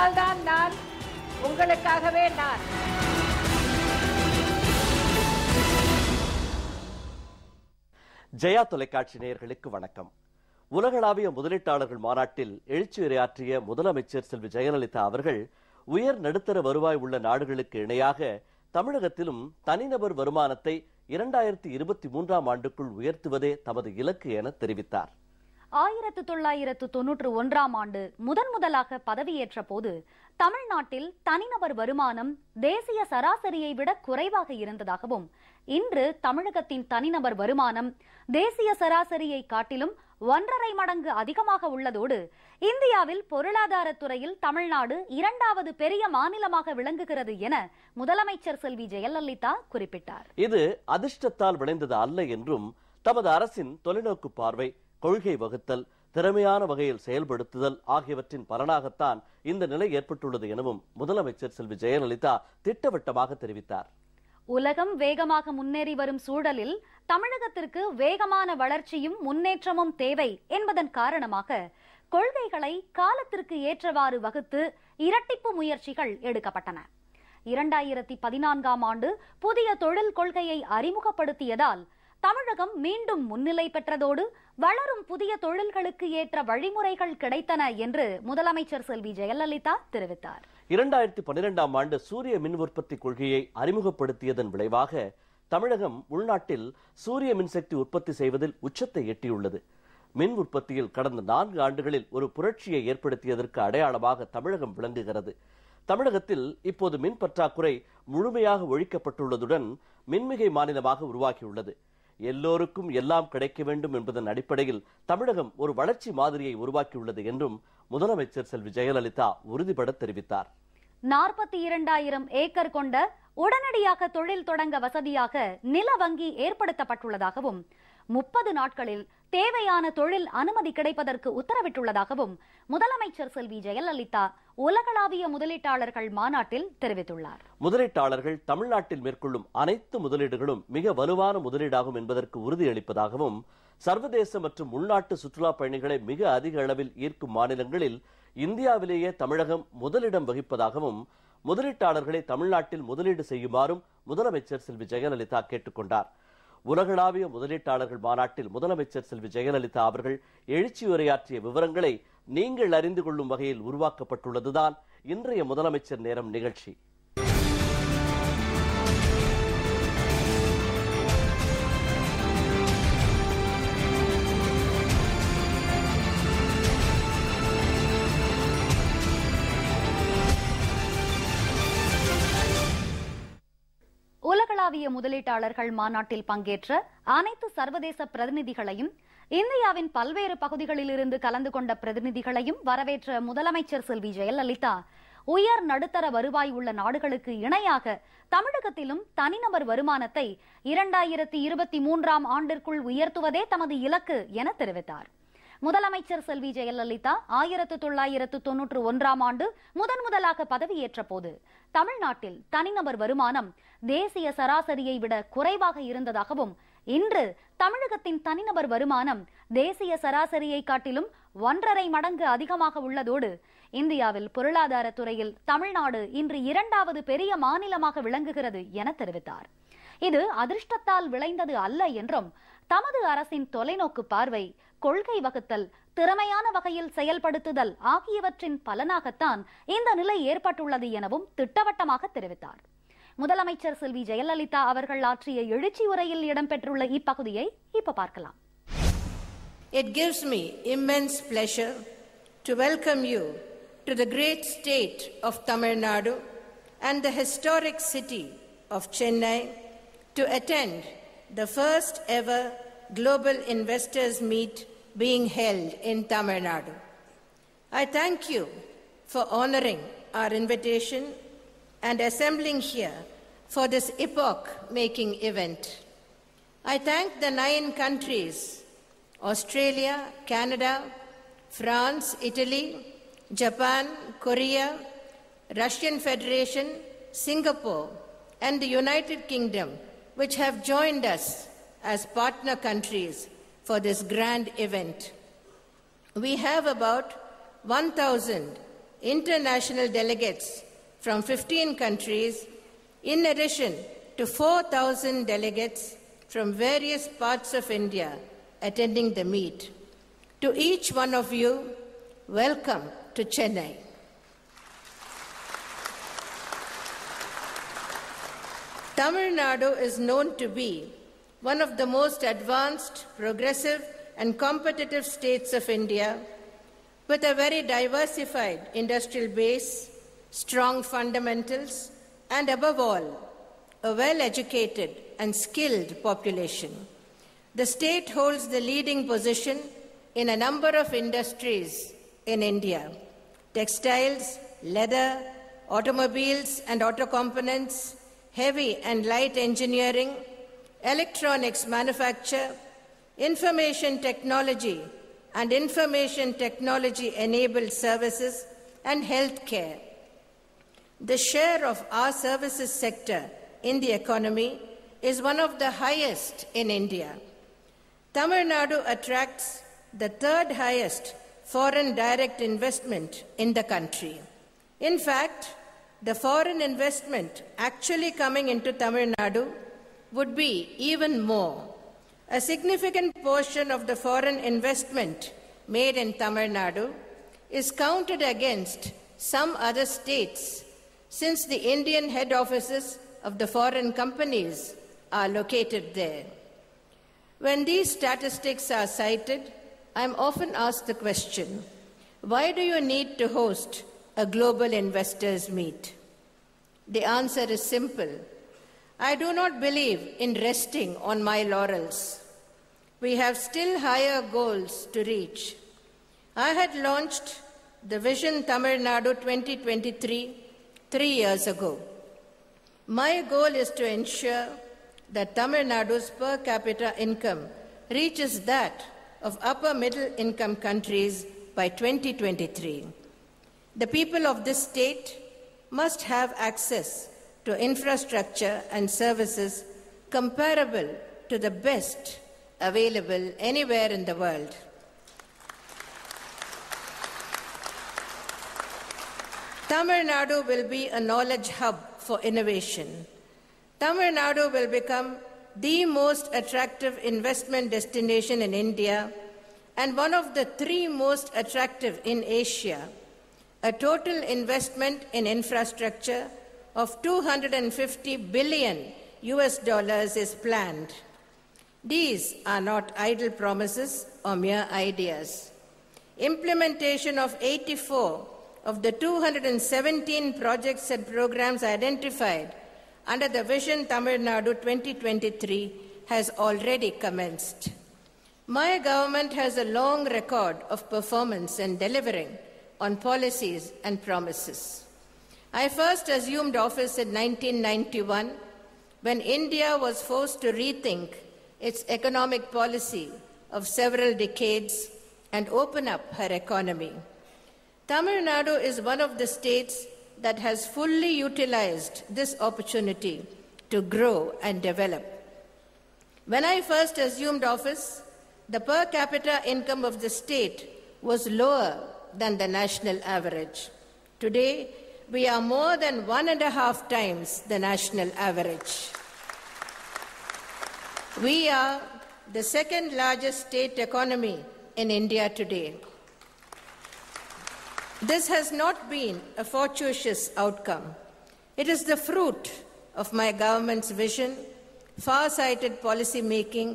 அதனால்தான் நான் உங்களுக்காகவே நான். ஜெயா தொலைக்காட்சி நேயர்களுக்கு வணக்கம். உலகளாவிய முதலீட்டாளர்கள் மாநாட்டில் எழுச்சியுரையாற்றிய முதலமைச்சர் செல்வி ஜெயலலிதா அவர்கள் உயர் நடுத்தர வருவாய் உள்ள நாடுகளுக்கு இணையாக தமிழகத்திலும் தனிநபர் வருமானத்தை 2023ஆம் ஆண்டுக்குள் உயர்த்துவதே தமது இலக்கு என தெரிவித்தார். 1991ஆம் ஆண்டு முதலாக பதவியேற்ற போது தமிழ்நாட்டில் தனிநபர் வருமானம் தேசிய சராசரியை விட குறைவாக இருந்ததாகவும், இன்று தமிழகத்தின் தனிநபர் வருமானம் தேசிய சராசரியை காட்டிலும் 1.5 மடங்கு அதிகமாக உள்ளதோடு இந்தியாவில் பொருளாதாரத்துறையில் தமிழ்நாடு 2வது பெரிய மாநிலமாக விளங்குகிறது என முதலமைச்சர் செல்வி ஜெயலலிதா குறிப்பிட்டார். இது அதிர்ஷ்டத்தால் விளைந்தது அல்ல என்றும், தமது அரசின் தொலைநோக்கு பார்வை, கொள்கை வகுத்தல், திறமையான வகையில் செயல்படுத்துதல் ஆகியவற்றின் பலனாகத்தான் இந்த நிலை ஏற்பட்டுள்ளது எனவும் முதலமைச்சர் செல்வி ஜெயலலிதா திட்டவட்டமாக தெரிவித்தார். உலகம் வேகமாக முன்னேறி வரும் சூழலில் தமிழகத்திற்கு வேகமான வளர்ச்சியும் முன்னேற்றமும் தேவை என்பதன் காரணமாக கொள்கைகளை காலத்திற்கு ஏற்றவாறு வகுத்து இரட்டிப்பு முயற்சிகள் எடுக்கப்பட்டன. 2014ஆம் ஆண்டு புதிய தொழில் கொள்கையை அறிமுகப்படுத்தியதால் தமிழகம் மீண்டும் முன்னிலை பெற்றதோடு வளரும் புதிய தொழில்களுக்கு ஏற்ற வழிமுறைகள் கிடைத்தன என்று முதலமைச்சர் செல்வி ஜெயலலிதா தெரிவித்தார். 2012ஆம் ஆண்டு சூரிய மின் உற்பத்தி கொள்கையை அறிமுகப்படுத்தியதன் விளைவாக தமிழகம் உள்நாட்டில் சூரிய மின்சக்தி உற்பத்தி செய்வதில் உச்சத்தை எட்டியுள்ளது. மின் உற்பத்தியில் கடந்த 4 ஆண்டுகளில் ஒரு புரட்சியை ஏற்படுத்தியதற்கு அடையாளமாக தமிழகம் விளங்குகிறது. தமிழகத்தில் இப்போது மின் பற்றாக்குறை முழுமையாக ஒழிக்கப்பட்டுள்ளதுடன் மின்மிகை மாநிலமாக உருவாகியுள்ளது. எல்லோருக்கும் எல்லாம் கிடைக்க வேண்டும் என்பதன் அடிப்படையில் தமிழகம் ஒரு வளர்ச்சி மாதிரியை உருவாக்கியுள்ளது என்றும் முதலமைச்சர் செல்வி ஜெயலலிதா உறுதிபட தெரிவித்தார். 42,000 ஏக்கர் கொண்ட உடனடியாக தொழில் தொடங்க வசதியாக நில வங்கி ஏற்படுத்தப்பட்டுள்ளதாகவும், 30 நாட்களில் தேவையான தொழில் அனுமதி கிடைப்பதற்கு உத்தரவிட்டுள்ளதாகவும் முதலமைச்சர் செல்வி ஜெயலலிதா உலகளாவிய முதலீட்டாளர்கள் மாநாட்டில் தெரிவித்துள்ளார். முதலீட்டாளர்கள் தமிழ்நாட்டில் மேற்கொள்ளும் அனைத்து முதலீடுகளும் மிக வலுவான முதலீடாகும் என்பதற்கு உறுதியளிப்பதாகவும், சர்வதேச மற்றும் உள்நாட்டு சுற்றுலா பயணிகளை மிக அதிக அளவில் ஈர்க்கும் மாநிலங்களில் இந்தியாவிலேயே தமிழகம் முதலிடம் வகிப்பதாகவும், முதலீட்டாளர்களை தமிழ்நாட்டில் முதலீடு செய்யுமாறும் முதலமைச்சர் செல்வி ஜெயலலிதா கேட்டுக்கொண்டார். உலகளாவிய முதலீட்டாளர்கள் மாநாட்டில் முதலமைச்சர் செல்வி ஜெயலலிதா அவர்கள் எழுச்சியுரையாற்றிய விவரங்களை நீங்கள் அறிந்து கொள்ளும் வகையில் உருவாக்கப்பட்டுள்ளதுதான் இன்றைய முதலமைச்சர் நேரம் நிகழ்ச்சி. உலகளாவிய முதலீட்டாளர்கள் மாநாட்டில் பங்கேற்ற அனைத்து சர்வதேச பிரதிநிதிகளையும், இந்தியாவின் பல்வேறு பகுதிகளில் இருந்து கலந்து கொண்ட பிரதிநிதிகளையும் வரவேற்ற முதலமைச்சர் செல்வி ஜெயலலிதா, உயர் நடுத்தர வருவாய் உள்ள நாடுகளுக்கு இணையாக தமிழகத்திலும் தனிநபர் வருமானத்தை 2023ஆம் ஆண்டிற்குள் உயர்த்துவதே தமது இலக்கு என தெரிவித்தார். முதலமைச்சர் செல்வி ஜெயலலிதா 1991ஆம் ஆண்டு முதலாக பதவியேற்ற போது தமிழ்நாட்டில் தனிநபர் வருமானம் தேசிய சராசரியை விட குறைவாக இருந்ததாகவும், இன்று தமிழகத்தின் தனிநபர் வருமானம் தேசிய சராசரியை காட்டிலும் 1.5 மடங்கு அதிகமாக உள்ளதோடு இந்தியாவில் பொருளாதாரத்துறையில் தமிழ்நாடு இன்று 2வது பெரிய மாநிலமாக விளங்குகிறது என தெரிவித்தார். இது அதிர்ஷ்டத்தால் விளைந்தது அல்ல என்றும், தமது அரசின் தொலைநோக்கு பார்வை, கொள்கை வகுத்தல், திறமையான வகையில் செயல்படுத்துதல் ஆகியவற்றின் பலனாகத்தான் இந்த நிலை ஏற்பட்டுள்ளது எனவும் திட்டவட்டமாக தெரிவித்தார். முதலமைச்சர் செல்வி ஜெயலலிதா அவர்கள் ஆற்றிய எழுச்சி உரையில் இடம்பெற்றுள்ள இப்பகுதியை இப்ப பார்க்கலாம். It gives me immense pleasure to welcome you to the great state of Tamil Nadu and the historic city of Chennai to attend the first ever Global Investors Meet being held in Tamil Nadu. I thank you for honoring our invitation and assembling here for this epoch-making event. I thank the 9 countries, Australia, Canada, France, Italy, Japan, Korea, Russian Federation, Singapore, and the United Kingdom, which have joined us as partner countries for this grand event. We have about 1,000 international delegates from 15 countries, in addition to 4,000 delegates from various parts of India attending the meet. To each one of you, welcome to Chennai. Tamil Nadu is known to be one of the most advanced, progressive, and competitive states of India, with a very diversified industrial base, strong fundamentals, and above all, a well-educated and skilled population. The state holds the leading position in a number of industries in India: textiles, leather, automobiles and auto components, heavy and light engineering, electronics manufacture, information technology and information technology-enabled services, and healthcare. The share of our services sector in the economy is one of the highest in India. Tamil Nadu attracts the third highest foreign direct investment in the country. In fact, the foreign investment actually coming into Tamil Nadu would be even more. A significant portion of the foreign investment made in Tamil Nadu is counted against some other states, since the Indian head offices of the foreign companies are located there. When these statistics are cited, I am often asked the question, why do you need to host a global investors meet? The answer is simple. I do not believe in resting on my laurels. We have still higher goals to reach. I had launched the Vision Tamil Nadu 2023 3 years ago. My goal is to ensure that Tamil Nadu's per capita income reaches that of upper middle income countries by 2023. The people of this state must have access to infrastructure and services comparable to the best available anywhere in the world. Tamil Nadu will be a knowledge hub for innovation. Tamil Nadu will become the most attractive investment destination in India and one of the 3 most attractive in Asia. A total investment in infrastructure of $250 billion is planned. These are not idle promises or mere ideas. Implementation of 84 of the 217 projects and programs identified under the Vision Tamil Nadu 2023 has already commenced. My government has a long record of performance and delivering on policies and promises. I first assumed office in 1991 when India was forced to rethink its economic policy of several decades and open up her economy. Tamil Nadu is one of the states that has fully utilized this opportunity to grow and develop. When I first assumed office, the per capita income of the state was lower than the national average. Today, we are more than 1.5 times the national average. We are the second largest state economy in India today. This has not been a fortuitous outcome. It is the fruit of my government's vision, far-sighted policy making,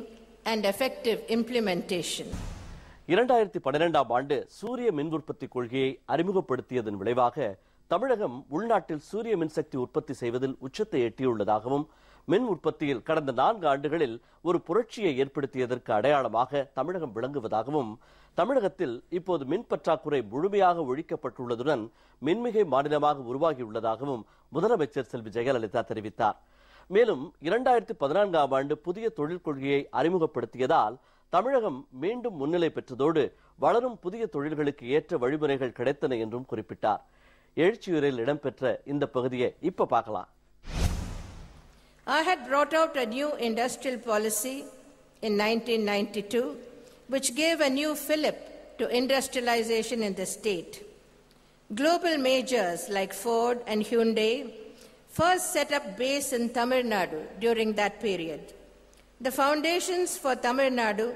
and effective implementation. 2012ஆம் ஆண்டு சூரிய மின் உற்பத்தி கொள்கையை அறிமுகப்படுத்தியதன் விளைவாக தமிழகம் உள்நாட்டில் சூரிய மின்சக்தி உற்பத்தி செய்வதில் உச்சத்தை எட்டியுள்ளதாகவும், மின் உற்பத்தியில் கடந்த 4 ஆண்டுகளில் ஒரு புரட்சியை ஏற்படுத்தியதற்கு அடையாளமாக தமிழகம் விளங்குவதாகவும், தமிழகத்தில் இப்போது மின் பற்றாக்குறை முழுமையாக ஒழிக்கப்பட்டுள்ளதுடன் மின்மிகை மாநிலமாக உருவாகியுள்ளதாகவும் முதலமைச்சர் செல்வி ஜெயலலிதா தெரிவித்தார். மேலும் 2014ஆம் ஆண்டு புதிய தொழில் கொள்கையை அறிமுகப்படுத்தியதால் தமிழகம் மீண்டும் முன்னிலை பெற்றதோடு வளரும் புதிய தொழில்களுக்கு ஏற்ற வழிமுறைகள் கிடைத்தன என்றும் குறிப்பிட்டார். எழுச்சியுரையில் இடம்பெற்ற இந்த பகுதியை இப்ப பார்க்கலாம். I had brought out a new industrial policy in 1992 which gave a new fillip to industrialization in the state. Global majors like Ford and Hyundai first set up base in Tamil Nadu during that period. The foundations for Tamil Nadu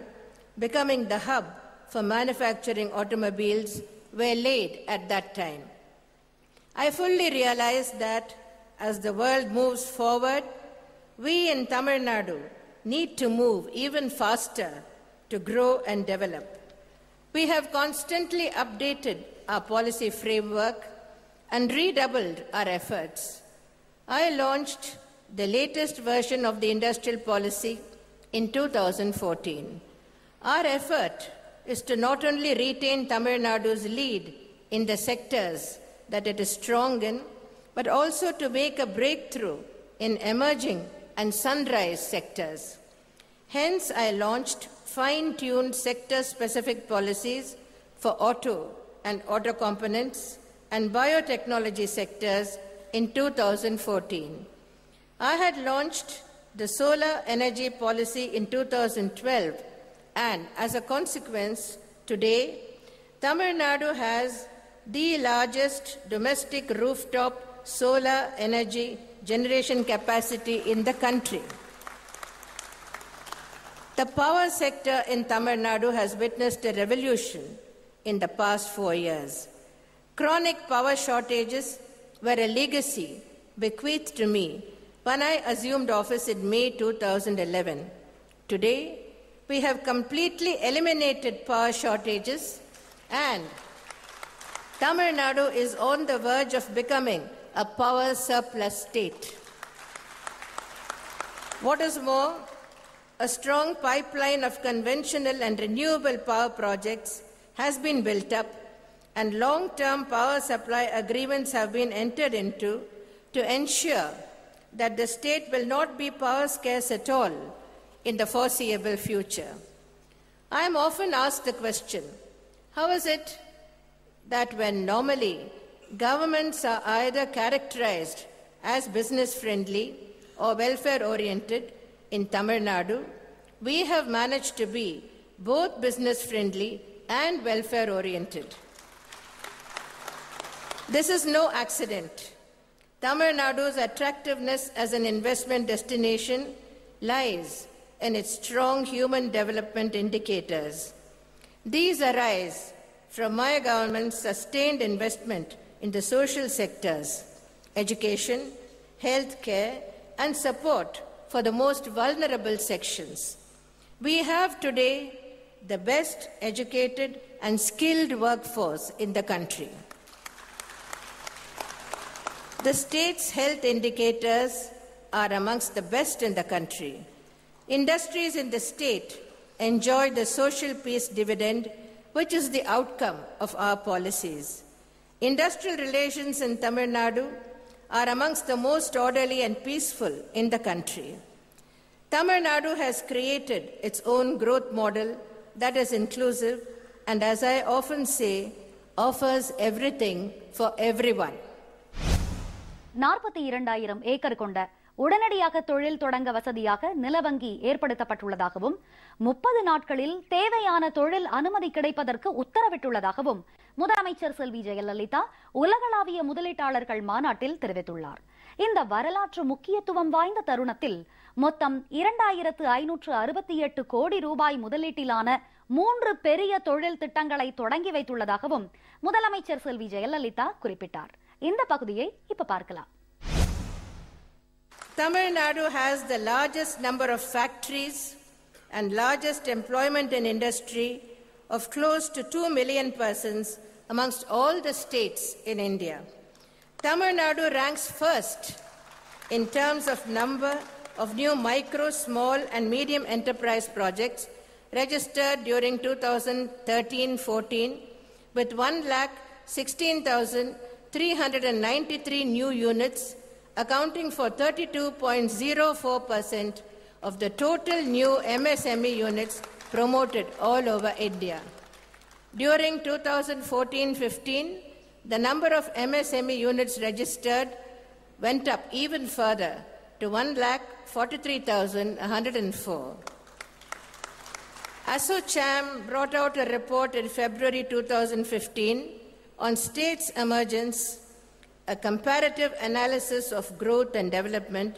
becoming the hub for manufacturing automobiles were laid at that time. I fully realize that as the world moves forward, we in Tamil Nadu need to move even faster to grow and develop. We have constantly updated our policy framework and redoubled our efforts. I launched the latest version of the industrial policy in 2014. Our effort is to not only retain Tamil Nadu's lead in the sectors that it is strong in, but also to make a breakthrough in emerging and sunrise sectors. Hence, I launched fine-tuned sector-specific policies for auto and auto components and biotechnology sectors in 2014. I had launched the solar energy policy in 2012, and as a consequence, today, Tamil Nadu has the largest domestic rooftop solar energy generation capacity in the country. The power sector in Tamil Nadu has witnessed a revolution in the past 4 years. Chronic power shortages were a legacy bequeathed to me when I assumed office in May 2011. Today, we have completely eliminated power shortages, and Tamil Nadu is on the verge of becoming a power surplus state. What is more, a strong pipeline of conventional and renewable power projects has been built up, and long-term power supply agreements have been entered into to ensure that the state will not be power scarce at all in the foreseeable future. I am often asked the question, how is it that when normally governments are either characterized as business-friendly or welfare-oriented in Tamil Nadu, we have managed to be both business-friendly and welfare-oriented. This is no accident. Tamil Nadu's attractiveness as an investment destination lies in its strong human development indicators. These arise from my government's sustained investment in the social sectors, education, health care, and support for the most vulnerable sections. We have today the best educated and skilled workforce in the country. The state's health indicators are amongst the best in the country. Industries in the state enjoy the social peace dividend, which is the outcome of our policies. Industrial relations in Tamil Nadu are amongst the most orderly and peaceful in the country. Tamil Nadu has created its own growth model that is inclusive and, as I often say, offers everything for everyone. 42,000 acre கொண்ட உடனடியாக தொழில் தொடங்க வசதியாக நிலவங்கி ஏற்படுத்தப்பட்டுள்ளதாகவும் 30 நாட்களில் தேவையான தொழில் அனுமதி கிடைப்பதற்கு உத்தரவிட்டுள்ளதாகவும் முதலமைச்சர் செல்வி ஜெயலலிதா உலகளாவிய முதலீட்டாளர்கள் மாநாட்டில் தெரிவித்துள்ளார். இந்த வரலாற்று முக்கியத்துவம் வாய்ந்த தருணத்தில் மொத்தம் 2,568 கோடி ரூபாய் முதலீட்டிலான 3 பெரிய தொழில் திட்டங்களை தொடங்கி வைத்துள்ளதாகவும் முதலமைச்சர் செல்வி ஜெயலலிதா குறிப்பிட்டார். இந்த பகுதியை இப்ப பார்க்கலாம். Tamil Nadu has the largest number of factories and largest employment in industry of close to 2 million persons amongst all the states in India. Tamil Nadu ranks first in terms of number of new micro, small and medium enterprise projects registered during 2013-14 with 1,16,393 new units, accounting for 32.04% of the total new MSME units promoted all over India. During 2014-15, the number of MSME units registered went up even further to 1,43,104. ASSOCHAM brought out a report in February 2015 on states' emergence, a comparative analysis of growth and development,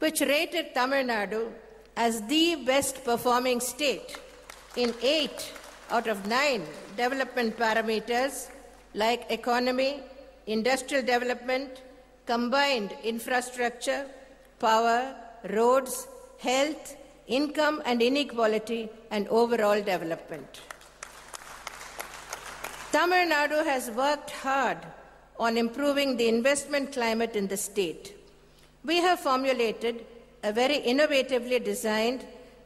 which rated Tamil Nadu as the best performing state in 8 out of 9 development parameters like economy, industrial development, combined infrastructure, power, roads, health, income and inequality, and overall development. Tamil Nadu has worked hard on improving the investment climate in the state. We have formulated a very innovatively designed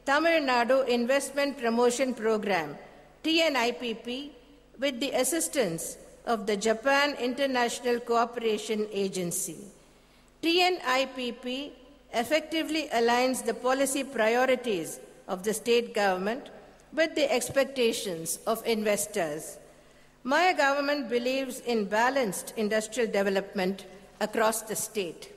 Tamil Nadu Investment Promotion Program, TNIPP, with the assistance of the Japan International Cooperation Agency. TNIPP effectively aligns the policy priorities of the state government with the expectations of investors. My government believes in balanced industrial development across the state.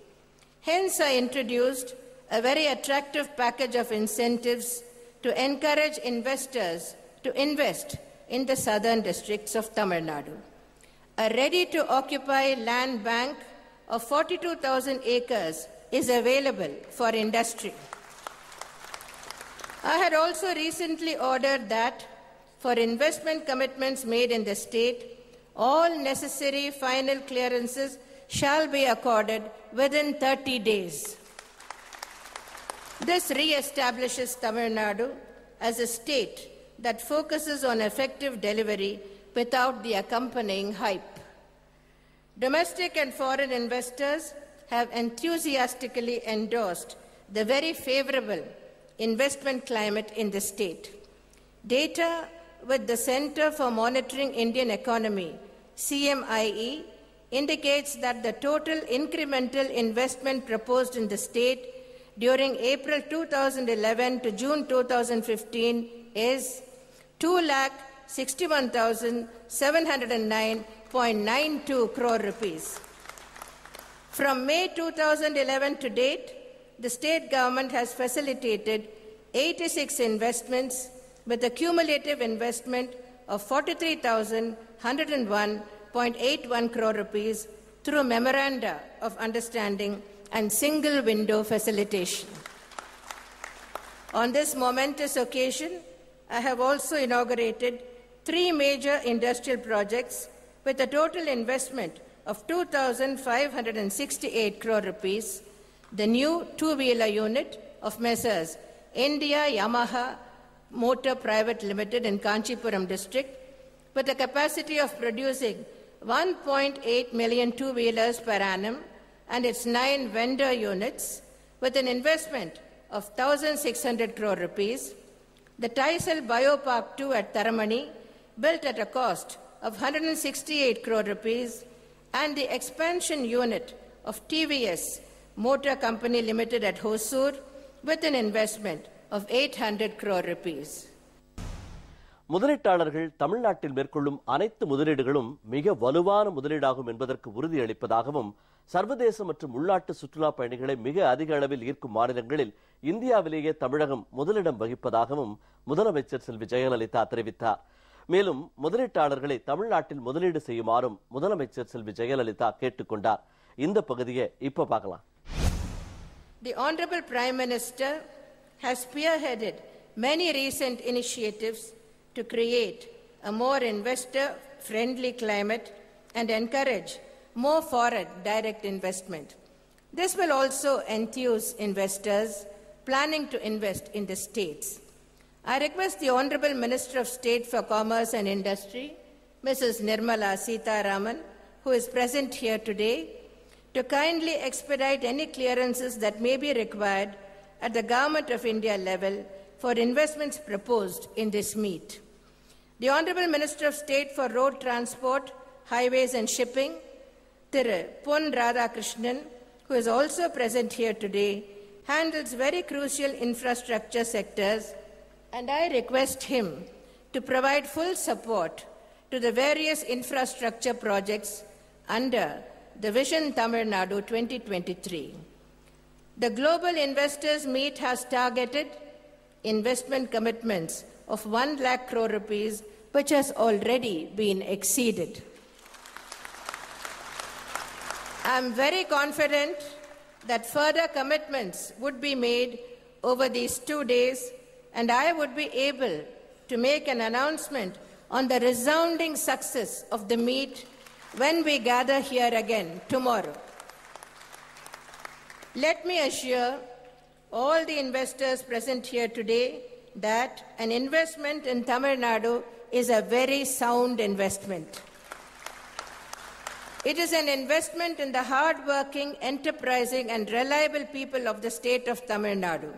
Hence, I introduced a very attractive package of incentives to encourage investors to invest in the southern districts of Tamil Nadu. A ready-to-occupy land bank of 42,000 acres is available for industry. I had also recently ordered that for investment commitments made in the state, all necessary final clearances shall be accorded within 30 days. This re-establishes Tamil Nadu as a state that focuses on effective delivery without the accompanying hype. Domestic and foreign investors have enthusiastically endorsed the very favorable investment climate in the state. Data with the Center for Monitoring Indian Economy, CMIE, indicates that the total incremental investment proposed in the state during April 2011 to June 2015 is 2,61,709.92 crore rupees. From May 2011 to date, the state government has facilitated 86 investments with a cumulative investment of 43,101.81 crore rupees through memoranda of understanding and single window facilitation. On this momentous occasion, I have also inaugurated 3 major industrial projects with a total investment of 2,568 crore rupees, the new two-wheeler unit of Messrs. India Yamaha Motor Private Limited in Kanchipuram district, with a capacity of producing 1.8 million two-wheelers per annum and its 9 vendor units, with an investment of 1,600 crore rupees, the Taisal Biopark 2 at Taramani, built at a cost of 168 crore rupees, and the expansion unit of TVS Motor Company Limited at Hosur, with an investment of 800 crore rupees. முதலீட்டாளர்கள் தமிழ்நாட்டில் மேற்கொள்ளும் அனைத்து முதலீடுகளும் மிக வலுவான முதலீடாகும் என்பதற்கு உறுதியளிப்பதாகவும் சர்வதேச மற்றும் உள்நாட்டு சுற்றுலா பயணிகளை மிக அதிக அளவில் ஈர்க்கும் மாநிலங்களில் இந்தியாவிலேயே தமிழகம் முதலிடம் வகிப்பதாகவும் முதலமைச்சர் செல்வி ஜெயலலிதா தெரிவித்தார். மேலும் முதலீட்டாளர்களை தமிழ்நாட்டில் முதலீடு செய்யுமாறும் முதலமைச்சர் செல்வி ஜெயலலிதா கேட்டுக்கொண்டார். இந்த பகுதியை இப்ப பார்க்கலாம். The Honorable Prime Minister has spearheaded many recent initiatives to create a more investor-friendly climate and encourage more foreign direct investment. This will also enthuse investors planning to invest in the states. I request the Honorable Minister of State for Commerce and Industry, Mrs. Nirmala Sitharaman, who is present here today, to kindly expedite any clearances that may be required at the Government of India level for investments proposed in this meet. The Honorable Minister of State for Road Transport, Highways and Shipping, Thiru Pon Radhakrishnan, who is also present here today, handles very crucial infrastructure sectors, and I request him to provide full support to the various infrastructure projects under the Vision Tamil Nadu 2023. The Global Investors Meet has targeted investment commitments of 1 lakh crore rupees, which has already been exceeded. I am very confident that further commitments would be made over these 2 days, and I would be able to make an announcement on the resounding success of the meet when we gather here again tomorrow. Let me assure all the investors present here today that an investment in Tamil Nadu is a very sound investment. It is an investment in the hard-working, enterprising, and reliable people of the state of Tamil Nadu.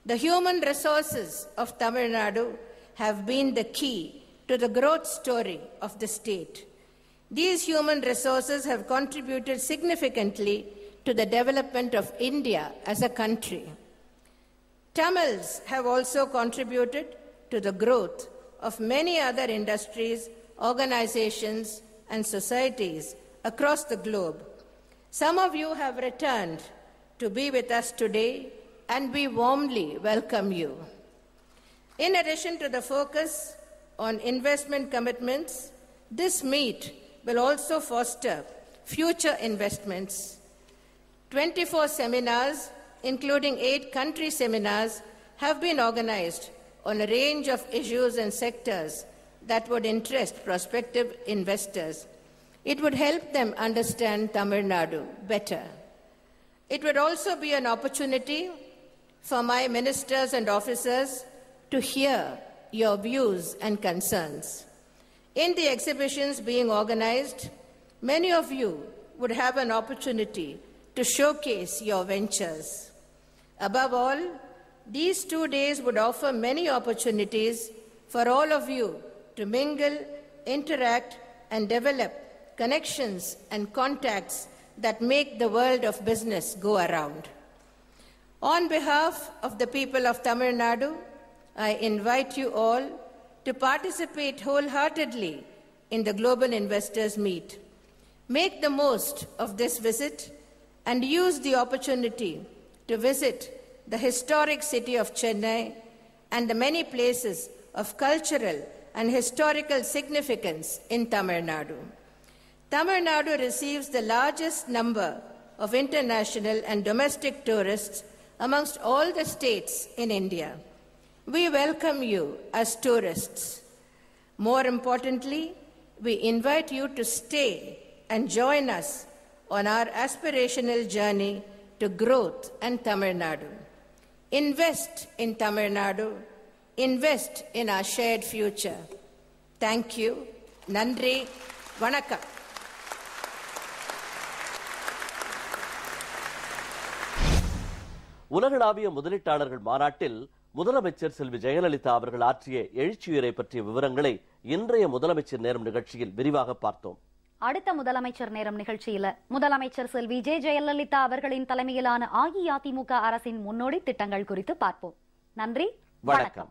The human resources of Tamil Nadu have been the key to the growth story of the state. These human resources have contributed significantly to the development of India as a country. Tamils have also contributed to the growth of many other industries, organizations, and societies across the globe. Some of you have returned to be with us today, and we warmly welcome you. In addition to the focus on investment commitments, this meet will also foster future investments. 24 seminars, including 8 country seminars, have been organized on a range of issues and sectors that would interest prospective investors. It would help them understand Tamil Nadu better. It would also be an opportunity for my ministers and officers to hear your views and concerns. In the exhibitions being organized, many of you would have an opportunity to showcase your ventures. Above all, these 2 days would offer many opportunities for all of you to mingle, interact, and develop connections and contacts that make the world of business go around. On behalf of the people of Tamil Nadu, I invite you all to participate wholeheartedly in the Global Investors Meet. Make the most of this visit and use the opportunity to visit the historic city of Chennai and the many places of cultural and historical significance in Tamil Nadu. Tamil Nadu receives the largest number of international and domestic tourists amongst all the states in India. We welcome you as tourists. More importantly, we invite you to stay and join us on our aspirational journey to growth in Tamil Nadu. Invest in Tamil Nadu. Invest in our shared future. Thank you. Nandri. Vanakkam. உலகளாவிய முதலீட்டாளர்கள் மாநாட்டில் முதலமைச்சர் செல்வி ஜெயலலிதா அவர்கள் ஆற்றிய எழுச்சியுரை பற்றிய விவரங்களை இன்றைய முதலமைச்சர் நேரம் நிகழ்ச்சியில் விரிவாக பார்த்தோம். அடுத்த முதலமைச்சர் நேரம் நிகழ்ச்சியில முதலமைச்சர் செல்வி ஜெயலலிதா அவர்களின் தலைமையிலான அஇஅதிமுக அரசின் முன்னோடி திட்டங்கள் குறித்து பார்ப்போம். நன்றி, வணக்கம்.